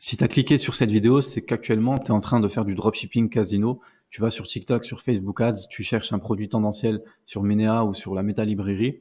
Si tu as cliqué sur cette vidéo, c'est qu'actuellement, tu es en train de faire du dropshipping casino. Tu vas sur TikTok, sur Facebook Ads, tu cherches un produit tendanciel sur Menea ou sur la Meta Librairie.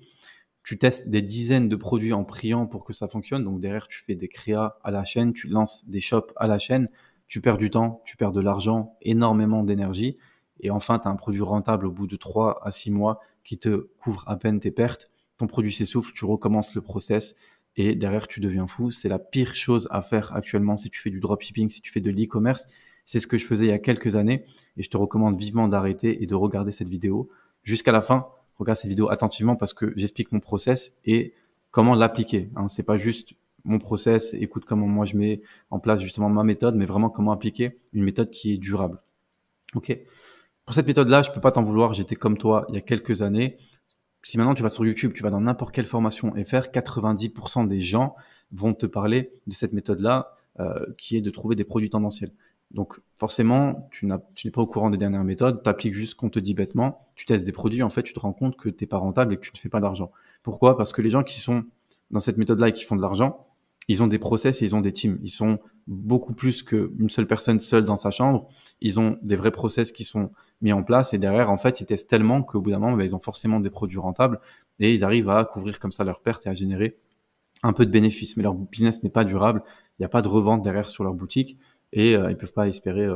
Tu testes des dizaines de produits en priant pour que ça fonctionne. Donc derrière, tu fais des créas à la chaîne, tu lances des shops à la chaîne. Tu perds du temps, tu perds de l'argent, énormément d'énergie. Et enfin, tu as un produit rentable au bout de 3 à 6 mois qui te couvre à peine tes pertes. Ton produit s'essouffle, tu recommences le process et derrière, tu deviens fou. C'est la pire chose à faire actuellement si tu fais du dropshipping, si tu fais de l'e-commerce. C'est ce que je faisais il y a quelques années et je te recommande vivement d'arrêter et de regarder cette vidéo jusqu'à la fin. Regarde cette vidéo attentivement parce que j'explique mon process et comment l'appliquer. Hein. C'est pas juste mon process, écoute comment moi je mets en place justement ma méthode, mais vraiment comment appliquer une méthode qui est durable. Ok. Pour cette méthode-là, je peux pas t'en vouloir. J'étais comme toi il y a quelques années. Si maintenant tu vas sur YouTube, tu vas dans n'importe quelle formation FR, 90% des gens vont te parler de cette méthode-là, qui est de trouver des produits tendanciels. Donc forcément, tu n'es pas au courant des dernières méthodes, tu appliques juste ce qu'on te dit bêtement, tu testes des produits, en fait, tu te rends compte que tu n'es pas rentable et que tu ne fais pas d'argent. Pourquoi? Parce que les gens qui sont dans cette méthode-là et qui font de l'argent, ils ont des process et ils ont des teams. Ils sont beaucoup plus qu'une seule personne seule dans sa chambre. Ils ont des vrais process qui sont mis en place et derrière, en fait, ils testent tellement qu'au bout d'un moment, ils ont forcément des produits rentables et ils arrivent à couvrir comme ça leurs pertes et à générer un peu de bénéfices. Mais leur business n'est pas durable. Il n'y a pas de revente derrière sur leur boutique et ils peuvent pas espérer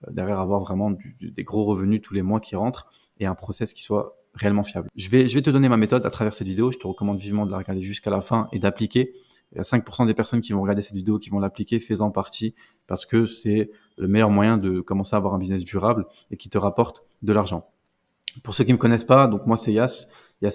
derrière avoir vraiment des gros revenus tous les mois qui rentrent et un process qui soit réellement fiable. Je vais te donner ma méthode à travers cette vidéo. Je te recommande vivement de la regarder jusqu'à la fin et d'appliquer. Il y a 5% des personnes qui vont regarder cette vidéo qui vont l'appliquer, fais-en partie parce que c'est le meilleur moyen de commencer à avoir un business durable et qui te rapporte de l'argent. Pour ceux qui me connaissent pas, donc moi c'est Yas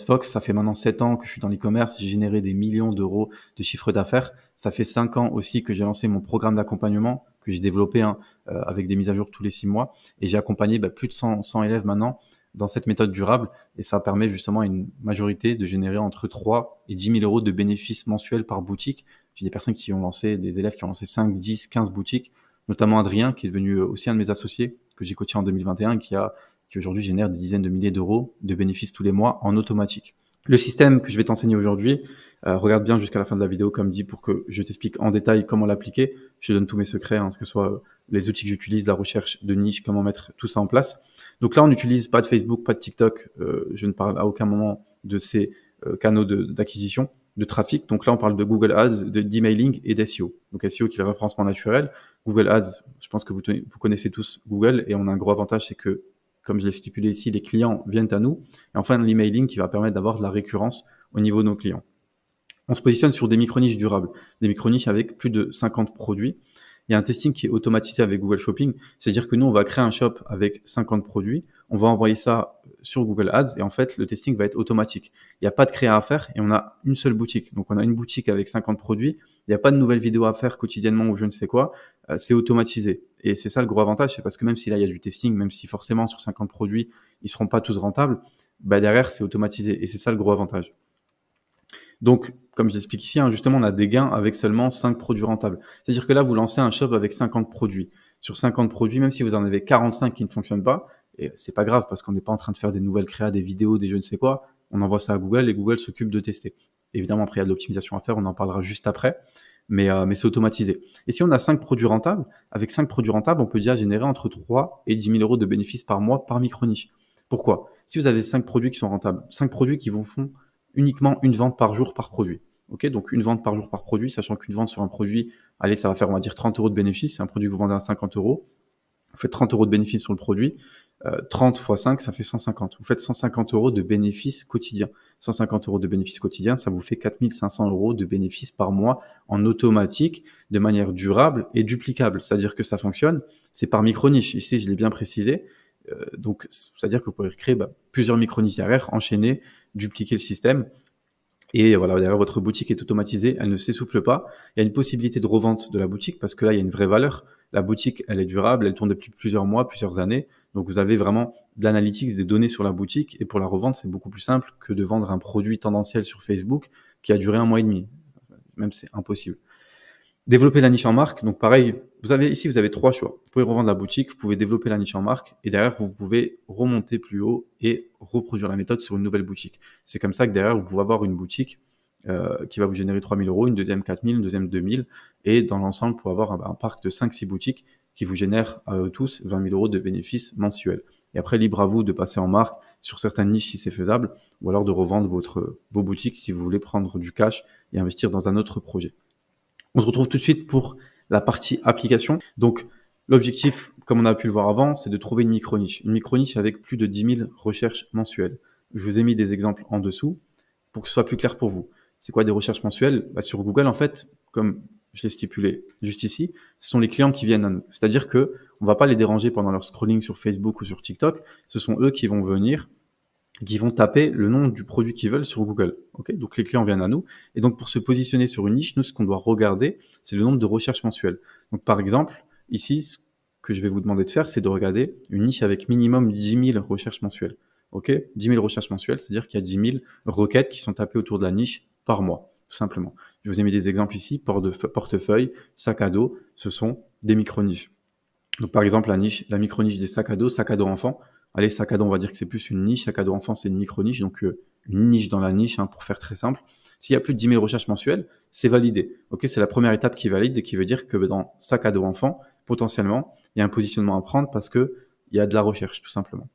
Fox, ça fait maintenant 7 ans que je suis dans l'e-commerce, j'ai généré des millions d'euros de chiffre d'affaires. Ça fait 5 ans aussi que j'ai lancé mon programme d'accompagnement que j'ai développé avec des mises à jour tous les 6 mois et j'ai accompagné plus de 100 élèves maintenant dans cette méthode durable et ça permet justement à une majorité de générer entre 3 et 10 000 euros de bénéfices mensuels par boutique. J'ai des personnes qui ont lancé, des élèves qui ont lancé 5, 10, 15 boutiques, notamment Adrien qui est devenu aussi un de mes associés que j'ai coaché en 2021 et qui aujourd'hui génère des dizaines de milliers d'euros de bénéfices tous les mois en automatique. Le système que je vais t'enseigner aujourd'hui, regarde bien jusqu'à la fin de la vidéo comme dit pour que je t'explique en détail comment l'appliquer. Je te donne tous mes secrets, hein, que ce soit les outils que j'utilise, la recherche de niche, comment mettre tout ça en place. Donc là, on n'utilise pas de Facebook, pas de TikTok. Je ne parle à aucun moment de ces canaux d'acquisition de trafic. Donc là, on parle de Google Ads, d'emailing et d'SEO. Donc SEO qui est le référencement naturel. Google Ads, je pense que vous connaissez tous Google et on a un gros avantage, c'est que comme je l'ai stipulé ici, les clients viennent à nous. Et enfin, l'emailing qui va permettre d'avoir de la récurrence au niveau de nos clients. On se positionne sur des micro-niches durables, des micro-niches avec plus de 50 produits. Il y a un testing qui est automatisé avec Google Shopping, c'est-à-dire que nous, on va créer un shop avec 50 produits, on va envoyer ça sur Google Ads et en fait, le testing va être automatique. Il n'y a pas de créa à faire et on a une seule boutique. Donc, on a une boutique avec 50 produits, il n'y a pas de nouvelles vidéos à faire quotidiennement ou je ne sais quoi, c'est automatisé. Et c'est ça le gros avantage, c'est parce que même si là, il y a du testing, même si forcément sur 50 produits, ils ne seront pas tous rentables, derrière, c'est automatisé et c'est ça le gros avantage. Donc, comme je l'explique ici, hein, justement, on a des gains avec seulement 5 produits rentables. C'est-à-dire que là, vous lancez un shop avec 50 produits. Sur 50 produits, même si vous en avez 45 qui ne fonctionnent pas, et c'est pas grave parce qu'on n'est pas en train de faire des nouvelles créas, des vidéos, des je ne sais quoi, on envoie ça à Google et Google s'occupe de tester. Évidemment, après, il y a de l'optimisation à faire, on en parlera juste après, mais c'est automatisé. Et si on a 5 produits rentables, avec 5 produits rentables, on peut déjà générer entre 3 et 10 000 euros de bénéfices par mois par micro-niche. Pourquoi? Si vous avez 5 produits qui sont rentables, 5 produits qui vous font uniquement une vente par jour par produit. Ok, donc une vente par jour par produit, sachant qu'une vente sur un produit, allez, ça va faire, on va dire, 30 euros de bénéfice. C'est un produit que vous vendez à 50 euros. Vous faites 30 euros de bénéfice sur le produit. 30 x 5, ça fait 150. Vous faites 150 euros de bénéfice quotidien. 150 euros de bénéfice quotidien, ça vous fait 4500 euros de bénéfice par mois en automatique, de manière durable et duplicable. C'est-à-dire que ça fonctionne, c'est par micro-niche. Ici, je l'ai bien précisé. Donc, c'est-à-dire que vous pourrez créer plusieurs micro-niches derrière, enchaîner, dupliquer le système. Et voilà, derrière votre boutique est automatisée, elle ne s'essouffle pas. Il y a une possibilité de revente de la boutique parce que là, il y a une vraie valeur. La boutique, elle est durable, elle tourne depuis plusieurs mois, plusieurs années. Donc, vous avez vraiment de l'analytics, des données sur la boutique. Et pour la revente, c'est beaucoup plus simple que de vendre un produit tendanciel sur Facebook qui a duré 1 mois et demi. Même c'est impossible. Développer la niche en marque. Donc pareil, vous avez 3 choix. Vous pouvez revendre la boutique, vous pouvez développer la niche en marque et derrière, vous pouvez remonter plus haut et reproduire la méthode sur une nouvelle boutique. C'est comme ça que derrière, vous pouvez avoir une boutique qui va vous générer 3 000 €, une deuxième 4 000, une deuxième 2 000 et dans l'ensemble, pour avoir un parc de 5-6 boutiques qui vous génèrent à eux tous 20 000 € de bénéfices mensuels. Et après, libre à vous de passer en marque sur certaines niches si c'est faisable, ou alors de revendre vos boutiques si vous voulez prendre du cash et investir dans un autre projet. On se retrouve tout de suite pour la partie application. Donc, l'objectif, comme on a pu le voir avant, c'est de trouver une micro-niche. Une micro-niche avec plus de 10 000 recherches mensuelles. Je vous ai mis des exemples en dessous pour que ce soit plus clair pour vous. C'est quoi des recherches mensuelles? Sur Google, en fait, comme je l'ai stipulé juste ici, ce sont les clients qui viennent à nous. C'est-à-dire que on va pas les déranger pendant leur scrolling sur Facebook ou sur TikTok. Ce sont eux qui vont venir, qui vont taper le nom du produit qu'ils veulent sur Google. Okay, donc les clients viennent à nous. Et donc pour se positionner sur une niche, nous, ce qu'on doit regarder, c'est le nombre de recherches mensuelles. Donc par exemple, ici, ce que je vais vous demander de faire, c'est de regarder une niche avec minimum 10 000 recherches mensuelles. Ok, 10 000 recherches mensuelles, c'est-à-dire qu'il y a 10 000 requêtes qui sont tapées autour de la niche par mois, tout simplement. Je vous ai mis des exemples ici, portefeuille, sac à dos, ce sont des micro-niches. Donc par exemple, la micro-niche des sacs à dos enfants. Allez, sac à dos, on va dire que c'est plus une niche, sac à dos enfant, c'est une micro-niche, donc une niche dans la niche, pour faire très simple. S'il y a plus de 10 000 recherches mensuelles, c'est validé. Ok, c'est la première étape qui valide et qui veut dire que dans sac à dos enfant, potentiellement, il y a un positionnement à prendre parce que il y a de la recherche, tout simplement.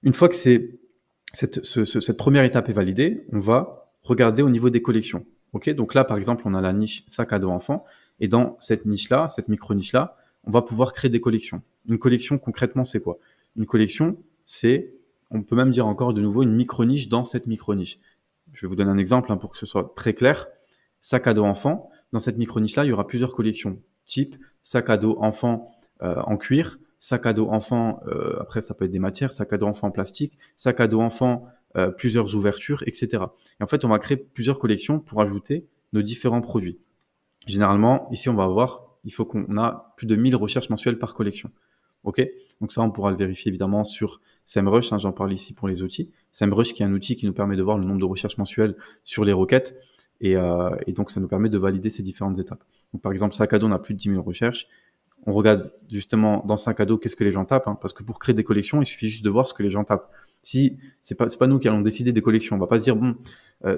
Une fois que cette première étape est validée, on va regarder au niveau des collections. Ok, donc là, par exemple, on a la niche sac à dos enfant, et dans cette niche-là, cette micro-niche-là, on va pouvoir créer des collections. Une collection, concrètement, c'est quoi? Une collection, c'est, on peut même dire encore de nouveau, une micro-niche dans cette micro-niche. Je vais vous donner un exemple pour que ce soit très clair. Sac à dos enfant, dans cette micro-niche-là, il y aura plusieurs collections, type sac à dos enfant en cuir, sac à dos enfant, après ça peut être des matières, sac à dos enfant en plastique, sac à dos enfant, plusieurs ouvertures, etc. Et en fait, on va créer plusieurs collections pour ajouter nos différents produits. Généralement, ici, on va avoir, il faut qu'on a plus de 1000 recherches mensuelles par collection. Ok, donc ça, on pourra le vérifier évidemment sur SEMrush. J'en parle ici pour les outils. SEMrush, qui est un outil qui nous permet de voir le nombre de recherches mensuelles sur les requêtes. Et donc, ça nous permet de valider ces différentes étapes. Donc, par exemple, sac à dos, on a plus de 10 000 recherches. On regarde justement dans sac à dos qu'est-ce que les gens tapent, parce que pour créer des collections, il suffit juste de voir ce que les gens tapent. Si c'est pas nous qui allons décider des collections, on va pas se dire bon,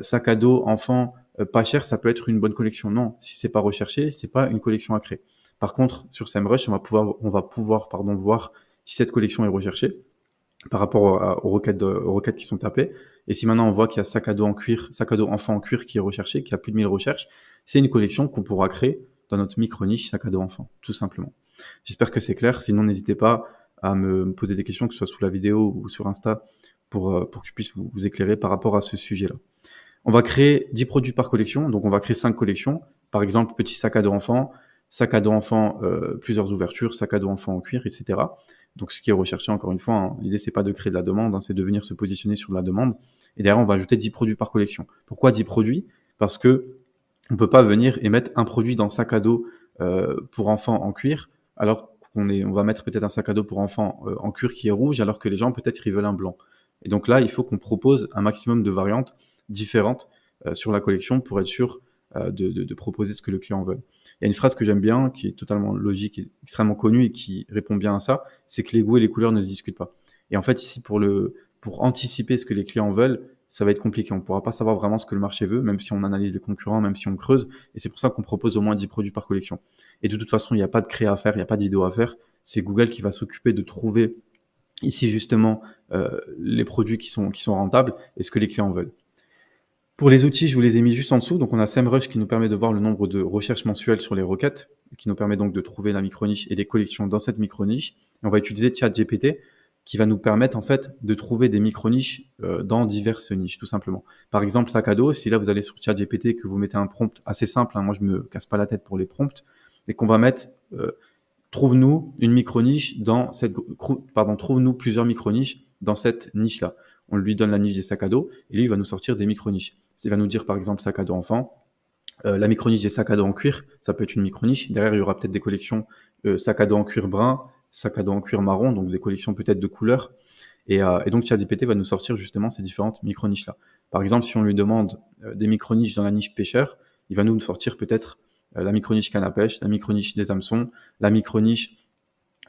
sac à dos enfant pas cher, ça peut être une bonne collection. Non, si c'est pas recherché, c'est pas une collection à créer. Par contre, sur SEMrush, on va pouvoir voir si cette collection est recherchée par rapport aux requêtes qui sont tapées. Et si maintenant on voit qu'il y a sac à dos en cuir, sac à dos enfant en cuir qui est recherché, qui a plus de 1000 recherches, c'est une collection qu'on pourra créer dans notre micro-niche sac à dos enfant, tout simplement. J'espère que c'est clair. Sinon, n'hésitez pas à me poser des questions, que ce soit sous la vidéo ou sur Insta, pour que je puisse vous éclairer par rapport à ce sujet-là. On va créer 10 produits par collection, donc on va créer 5 collections. Par exemple, petit sac à dos enfant, plusieurs ouvertures, sac à dos enfant en cuir, etc. Donc ce qui est recherché, encore une fois, l'idée c'est pas de créer de la demande, c'est de venir se positionner sur de la demande. Et derrière, on va ajouter 10 produits par collection. Pourquoi 10 produits? Parce que on peut pas venir et mettre un produit dans sac à dos pour enfants en cuir, alors on va mettre peut-être un sac à dos pour enfants en cuir qui est rouge, alors que les gens peut-être ils veulent un blanc. Et donc là, il faut qu'on propose un maximum de variantes différentes sur la collection pour être sûr de proposer ce que le client veut. Il y a une phrase que j'aime bien, qui est totalement logique et extrêmement connue et qui répond bien à ça, c'est que les goûts et les couleurs ne se discutent pas. Et en fait, ici, pour anticiper ce que les clients veulent, ça va être compliqué. On ne pourra pas savoir vraiment ce que le marché veut, même si on analyse les concurrents, même si on creuse. Et c'est pour ça qu'on propose au moins 10 produits par collection. Et de toute façon, il n'y a pas de créa à faire, il n'y a pas de vidéo à faire. C'est Google qui va s'occuper de trouver ici justement les produits qui sont rentables et ce que les clients veulent. Pour les outils, je vous les ai mis juste en dessous. Donc, on a SEMrush qui nous permet de voir le nombre de recherches mensuelles sur les requêtes, qui nous permet donc de trouver la micro-niche et des collections dans cette micro-niche. Et on va utiliser ChatGPT qui va nous permettre en fait de trouver des micro-niches dans diverses niches, tout simplement. Par exemple, sac à dos, si là vous allez sur ChatGPT que vous mettez un prompt assez simple, moi je me casse pas la tête pour les prompts, et qu'on va mettre trouve-nous une micro-niche dans cette trouve-nous plusieurs micro-niches dans cette niche-là. On lui donne la niche des sacs à dos et lui il va nous sortir des micro-niches. Il va nous dire par exemple sac à dos enfant, la micro-niche des sacs à dos en cuir, ça peut être une micro-niche. Derrière, il y aura peut-être des collections sac à dos en cuir brun, sac à dos en cuir marron, donc des collections peut-être de couleurs. Et donc ChatGPT va nous sortir justement ces différentes micro-niches-là. Par exemple, si on lui demande des micro-niches dans la niche pêcheur, il va nous sortir peut-être la micro-niche canne à pêche, la micro-niche des hameçons, la micro-niche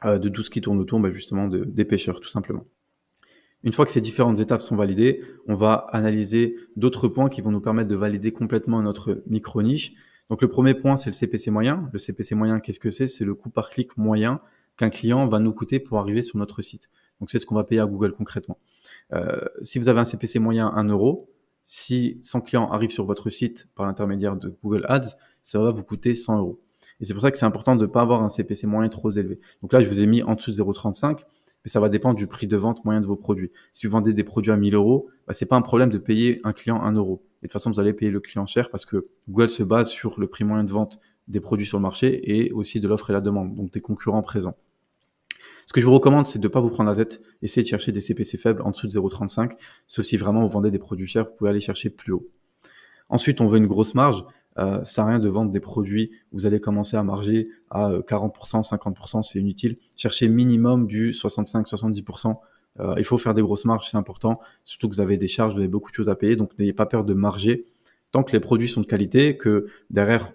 de tout ce qui tourne autour justement des pêcheurs, tout simplement. Une fois que ces différentes étapes sont validées, on va analyser d'autres points qui vont nous permettre de valider complètement notre micro-niche. Donc le premier point, c'est le CPC moyen. Le CPC moyen, qu'est-ce que c'est? C'est le coût par clic moyen qu'un client va nous coûter pour arriver sur notre site. Donc c'est ce qu'on va payer à Google concrètement. Si vous avez un CPC moyen 1 euro, si 100 clients arrivent sur votre site par l'intermédiaire de Google Ads, ça va vous coûter 100 euros. Et c'est pour ça que c'est important de ne pas avoir un CPC moyen trop élevé. Donc là, je vous ai mis en dessous de 0,35, mais ça va dépendre du prix de vente moyen de vos produits. Si vous vendez des produits à 1000 euros, c'est pas un problème de payer un client 1 euro. Et de toute façon, vous allez payer le client cher parce que Google se base sur le prix moyen de vente des produits sur le marché et aussi de l'offre et la demande, donc des concurrents présents. Ce que je vous recommande, c'est de ne pas vous prendre la tête, essayez de chercher des CPC faibles en dessous de 0,35, sauf si vraiment vous vendez des produits chers, vous pouvez aller chercher plus haut. Ensuite, on veut une grosse marge. Ça sert à rien de vendre des produits où vous allez commencer à marger à 40%, 50%, c'est inutile. Cherchez minimum du 65-70%. Il faut faire des grosses marges, c'est important. Surtout que vous avez des charges, vous avez beaucoup de choses à payer, donc n'ayez pas peur de marger. Tant que les produits sont de qualité, que derrière,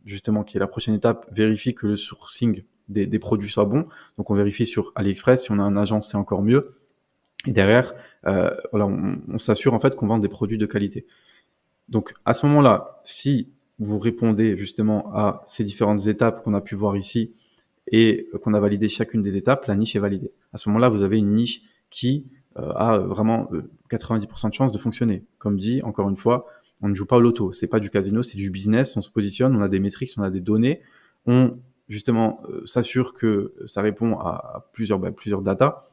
justement, qui est la prochaine étape, vérifie que le sourcing des produits soit bon. Donc on vérifie sur AliExpress. Si on a un agent, c'est encore mieux. Et derrière, voilà, on s'assure en fait qu'on vend des produits de qualité. Donc à ce moment-là, si vous répondez justement à ces différentes étapes qu'on a pu voir ici et qu'on a validé chacune des étapes, la niche est validée. À ce moment-là, vous avez une niche qui a vraiment 90% de chances de fonctionner. Comme dit, encore une fois, on ne joue pas au loto, c'est pas du casino, c'est du business, on se positionne, on a des métriques, on a des données, on justement s'assure que ça répond à plusieurs data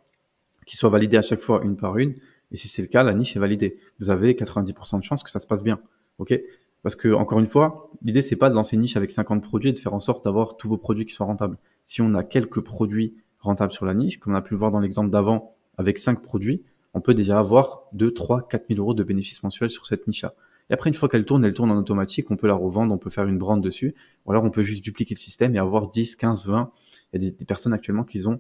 qui soient validées à chaque fois une par une. Et si c'est le cas, la niche est validée. Vous avez 90% de chances que ça se passe bien. OK? Parce que, encore une fois, l'idée, c'est pas de lancer une niche avec 50 produits et de faire en sorte d'avoir tous vos produits qui soient rentables. Si on a quelques produits rentables sur la niche, comme on a pu le voir dans l'exemple d'avant, avec 5 produits, on peut déjà avoir 2, 3, 4 000 euros de bénéfices mensuels sur cette niche-là. Et après, une fois qu'elle tourne en automatique, on peut la revendre, on peut faire une brand dessus, ou alors on peut juste dupliquer le système et avoir 10, 15, 20. Il y a des personnes actuellement qui ont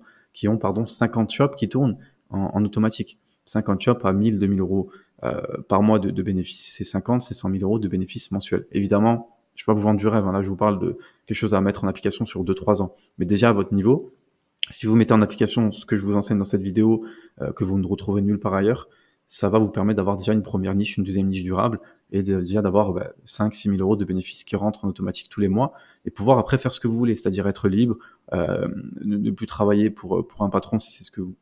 50 shops qui tournent en automatique. 50 shops à 1000, 2000 euros par mois de bénéfices. C'est 50, c'est 100 000 euros de bénéfices mensuels. Évidemment, je ne vais pas vous vendre du rêve. Là, je vous parle de quelque chose à mettre en application sur 2-3 ans. Mais déjà, à votre niveau, si vous mettez en application ce que je vous enseigne dans cette vidéo, que vous ne retrouverez nulle part ailleurs, ça va vous permettre d'avoir déjà une première niche, une deuxième niche durable, et déjà d'avoir 5-6 000 euros de bénéfices qui rentrent en automatique tous les mois, et pouvoir après faire ce que vous voulez, c'est-à-dire être libre, ne plus travailler pour un patron si c'est ce que vous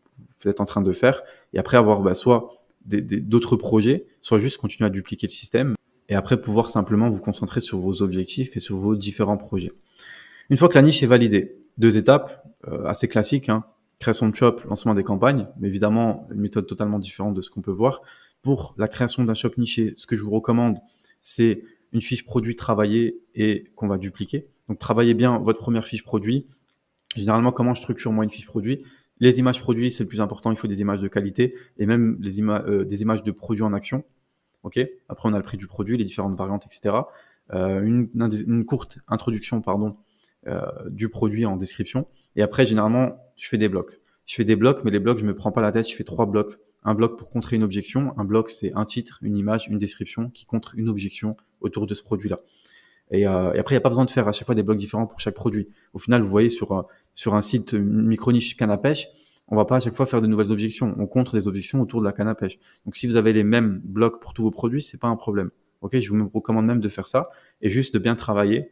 êtes en train de faire, et après avoir soit d'autres projets, soit juste continuer à dupliquer le système, et après pouvoir simplement vous concentrer sur vos objectifs et sur vos différents projets. Une fois que la niche est validée, 2 étapes assez classiques, création de shop, lancement des campagnes, mais évidemment une méthode totalement différente de ce qu'on peut voir. Pour la création d'un shop niché, ce que je vous recommande, c'est une fiche produit travaillée et qu'on va dupliquer. Donc travaillez bien votre première fiche produit. Généralement, comment je structure moi une fiche produit? Les images produits, c'est le plus important, il faut des images de qualité et même des images de produits en action. Okay, après, on a le prix du produit, les différentes variantes, etc. Une courte introduction du produit en description. Et après, généralement, je fais des blocs. Je fais des blocs, mais les blocs, je me prends pas la tête, je fais 3 blocs. Un bloc pour contrer une objection. Un bloc, c'est un titre, une image, une description qui contre une objection autour de ce produit-là. Et après, il n'y a pas besoin de faire à chaque fois des blocs différents pour chaque produit. Au final, vous voyez sur un site micro-niche canne à pêche, on va pas à chaque fois faire de nouvelles objections. On contre des objections autour de la canne à pêche. Donc, si vous avez les mêmes blocs pour tous vos produits, c'est pas un problème. Ok, je vous recommande même de faire ça et juste de bien travailler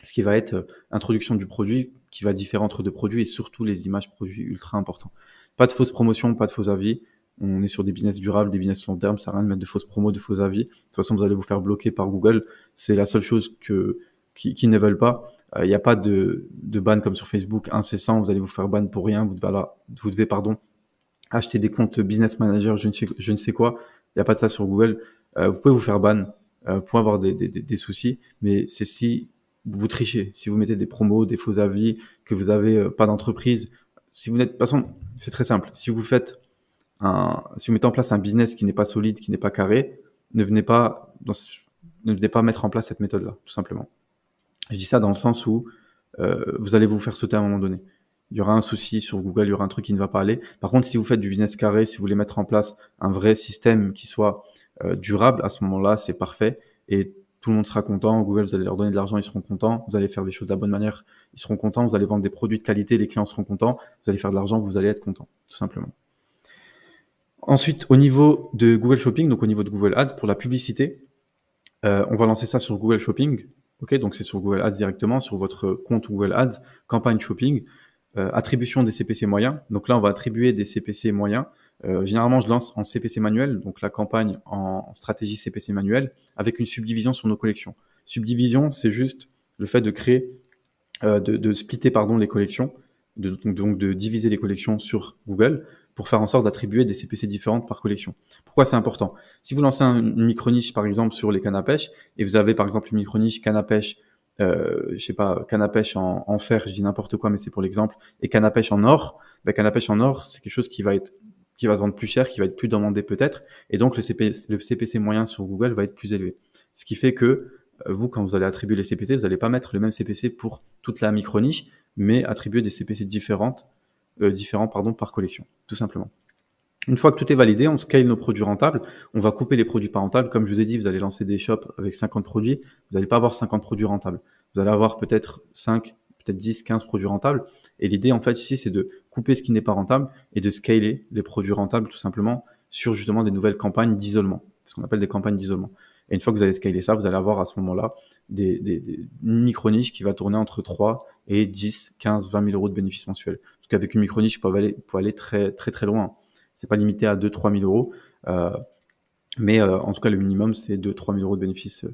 ce qui va être introduction du produit, qui va différer entre deux produits et surtout les images produits ultra importants. Pas de fausses promotions, pas de faux avis. On est sur des business durables, des business long terme, ça sert à rien de mettre de fausses promos, de faux avis. De toute façon, vous allez vous faire bloquer par Google. C'est la seule chose qu'ils ne veulent pas. Il n'y a pas de ban comme sur Facebook incessant. Vous allez vous faire ban pour rien. Vous devez acheter des comptes business manager, je ne sais quoi. Il n'y a pas de ça sur Google. Vous pouvez vous faire ban pour avoir des soucis, mais c'est si vous trichez, si vous mettez des promos, des faux avis, que vous avez pas d'entreprise. Si vous n'êtes, de toute façon, c'est très simple. Si vous mettez en place un business qui n'est pas solide, qui n'est pas carré, ne venez pas mettre en place cette méthode-là, tout simplement. Je dis ça dans le sens où vous allez vous faire sauter à un moment donné. Il y aura un souci sur Google, il y aura un truc qui ne va pas aller. Par contre, si vous faites du business carré, si vous voulez mettre en place un vrai système qui soit durable, à ce moment-là, c'est parfait. Et tout le monde sera content. Google, vous allez leur donner de l'argent, ils seront contents. Vous allez faire des choses de la bonne manière, ils seront contents. Vous allez vendre des produits de qualité, les clients seront contents. Vous allez faire de l'argent, vous allez être content, tout simplement. Ensuite, au niveau de Google Shopping, donc au niveau de Google Ads, pour la publicité, on va lancer ça sur Google Shopping. Ok, donc c'est sur Google Ads directement, sur votre compte Google Ads, campagne shopping, attribution des CPC moyens. Donc là, on va attribuer des CPC moyens. Généralement, je lance en CPC manuel, donc la campagne en stratégie CPC manuel, avec une subdivision sur nos collections. Subdivision, c'est juste le fait de créer, de splitter pardon, les collections, donc de diviser les collections sur Google pour faire en sorte d'attribuer des CPC différentes par collection. Pourquoi c'est important? Si vous lancez une micro-niche, par exemple, sur les cannes à pêche, et vous avez, par exemple, une micro-niche canne à pêche, je sais pas, canne à pêche en fer, je dis n'importe quoi, mais c'est pour l'exemple, et canne à pêche en or, ben, canne à pêche en or, c'est quelque chose qui va se vendre plus cher, qui va être plus demandé peut-être, et donc le CPC moyen sur Google va être plus élevé. Ce qui fait que vous, quand vous allez attribuer les CPC, vous n'allez pas mettre le même CPC pour toute la micro-niche, mais attribuer des CPC différents par collection, tout simplement. Une fois que tout est validé, on scale nos produits rentables, on va couper les produits pas rentables. Comme je vous ai dit, vous allez lancer des shops avec 50 produits, vous n'allez pas avoir 50 produits rentables. Vous allez avoir peut-être 5, peut-être 10, 15 produits rentables. Et l'idée, en fait, ici, c'est de couper ce qui n'est pas rentable et de scaler les produits rentables, tout simplement, sur justement des nouvelles campagnes d'isolement, ce qu'on appelle des campagnes d'isolement. Et une fois que vous avez scalé ça, vous allez avoir à ce moment-là une micro-niche qui va tourner entre 3 et 10, 15, 20 000 euros de bénéfices mensuels. Parce qu'avec une micro-niche, vous pouvez aller très, très, très loin. C'est pas limité à 2-3 000 euros, mais en tout cas, le minimum, c'est 2-3 000 euros de bénéfices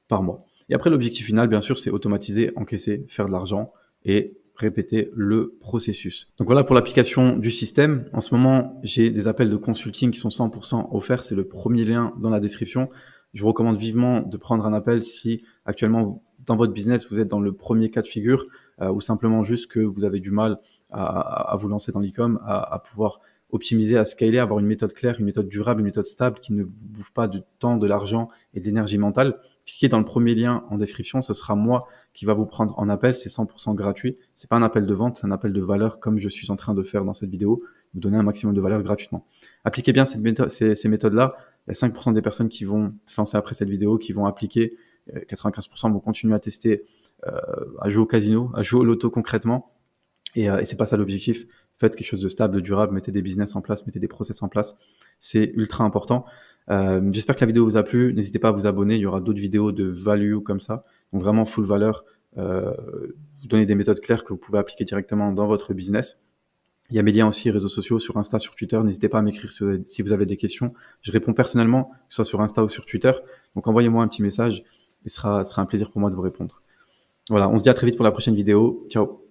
par mois. Et après, l'objectif final, bien sûr, c'est automatiser, encaisser, faire de l'argent et répéter le processus. Donc voilà pour l'application du système. En ce moment, j'ai des appels de consulting qui sont 100% offerts. C'est le premier lien dans la description. Je vous recommande vivement de prendre un appel si actuellement, dans votre business, vous êtes dans le premier cas de figure ou simplement juste que vous avez du mal à vous lancer dans l'e-com, à pouvoir optimiser, à scaler, avoir une méthode claire, une méthode durable, une méthode stable qui ne vous bouffe pas de temps, de l'argent et d'énergie mentale. Cliquez dans le premier lien en description, ce sera moi qui va vous prendre en appel, c'est 100% gratuit. C'est pas un appel de vente, c'est un appel de valeur comme je suis en train de faire dans cette vidéo, vous donner un maximum de valeur gratuitement. Appliquez bien ces méthodes-là. Il y a 5% des personnes qui vont se lancer après cette vidéo, qui vont appliquer. 95% vont continuer à tester, à jouer au casino, à jouer au loto concrètement. Et c'est pas ça l'objectif. Faites quelque chose de stable, de durable, mettez des business en place, mettez des process en place. C'est ultra important. J'espère que la vidéo vous a plu. N'hésitez pas à vous abonner. Il y aura d'autres vidéos de value comme ça. Donc vraiment full valeur. Vous donnez des méthodes claires que vous pouvez appliquer directement dans votre business. Il y a mes liens aussi, réseaux sociaux, sur Insta, sur Twitter. N'hésitez pas à m'écrire si vous avez des questions. Je réponds personnellement, que ce soit sur Insta ou sur Twitter. Donc envoyez-moi un petit message et ce sera un plaisir pour moi de vous répondre. Voilà, on se dit à très vite pour la prochaine vidéo. Ciao.